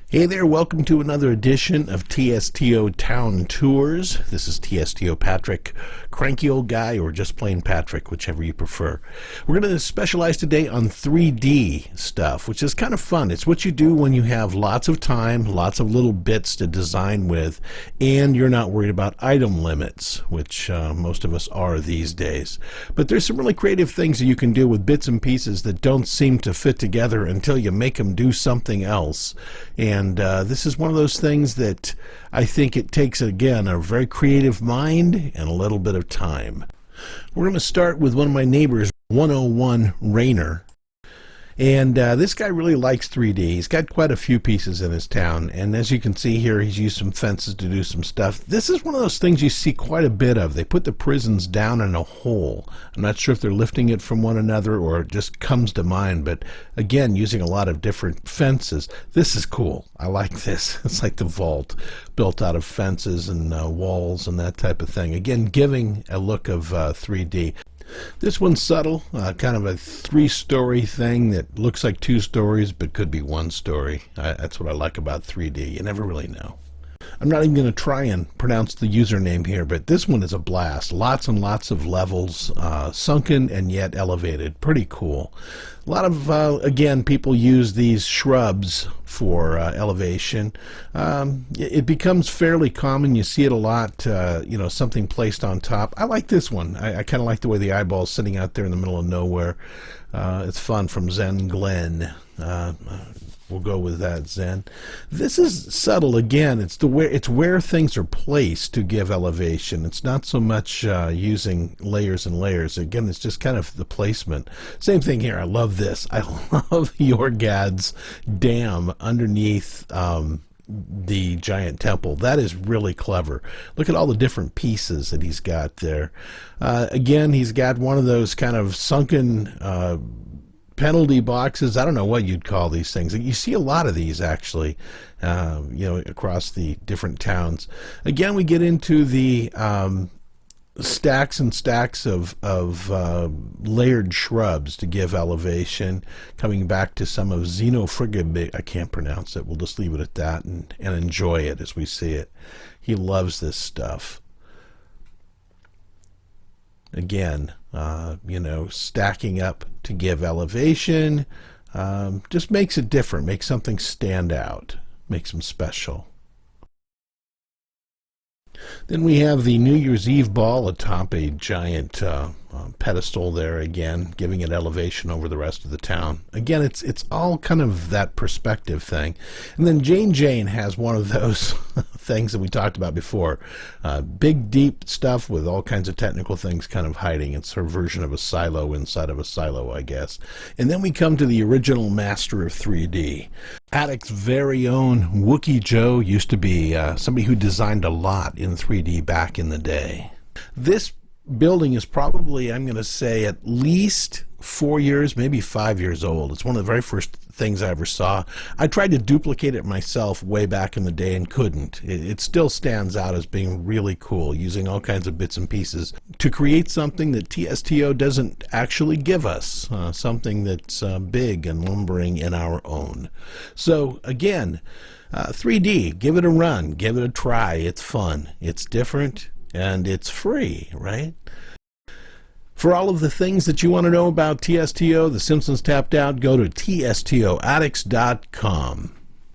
Hey there, welcome to another edition of TSTO Town Tours. This is TSTOPatric, Cranky Old Guy, or just plain Patrick, whichever you prefer. We're going to specialize today on 3D stuff, which is kind of fun. It's what you do when you have lots of time, lots of little bits to design with, and you're not worried about item limits, which most of us are these days. But there's some really creative things that you can do with bits and pieces that don't seem to fit together until you make them do something else. And this is one of those things that I think it takes, again, a very creative mind and a little bit of time. We're going to start with one of my neighbors, 101 Rainer. And this guy really likes 3D. He's got quite a few pieces in his town. And as you can see here, he's used some fences to do some stuff. This is one of those things you see quite a bit of. They put the prisons down in a hole. I'm not sure if they're lifting it from one another or it just comes to mind. But again, using a lot of different fences. This is cool. I like this. It's like the vault built out of fences and walls and that type of thing. Again, giving a look of 3D. This one's subtle, kind of a 3-story thing that looks like 2 stories but could be 1 story. That's what I like about 3D. You never really know. I'm not even going to try and pronounce the username here, but this one is a blast. Lots and lots of levels, sunken and yet elevated. Pretty cool. A lot of, again, people use these shrubs for elevation. It becomes fairly common. You see it a lot, you know, something placed on top. I like this one. I kind of like the way the eyeball's sitting out there in the middle of nowhere. It's fun, from Zen Glen. We'll go with that, Zen. This is subtle. Again, it's where things are placed to give elevation. It's not so much using layers and layers. Again, it's just kind of the placement. Same thing here. I love this. I love Jorgad's dam underneath the giant temple. That is really clever. Look at all the different pieces that he's got there. Again, he's got one of those kind of sunken penalty boxes. I don't know what you'd call these things. You see a lot of these, actually, you know, across the different towns. Again, we get into the stacks and stacks of layered shrubs to give elevation, coming back to some of Xenofrigid. I can't pronounce it. We'll just leave it at that and enjoy it as we see it. He loves this stuff. Again, you know, stacking up to give elevation, just makes it different, makes something stand out, makes them special. Then we have the New Year's Eve ball atop a giant pedestal there, again, giving it elevation over the rest of the town. Again, it's all kind of that perspective thing. And then Jane has one of those things that we talked about before. Big, deep stuff with all kinds of technical things kind of hiding. It's her version of a silo inside of a silo, I guess. And then we come to the original master of 3D. Attic's very own Wookie Joe used to be somebody who designed a lot in 3D back in the day. This building is probably, I'm going to say, at least 4 years, maybe 5 years old. It's one of the very first things I ever saw. I tried to duplicate it myself way back in the day and couldn't. It still stands out as being really cool, using all kinds of bits and pieces to create something that TSTO doesn't actually give us, something that's big and lumbering in our own. So again, 3D, give it a run, give it a try. It's fun, it's different, and it's free, right? For all of the things that you want to know about TSTO, The Simpsons Tapped Out, go to TSTOaddicts.com.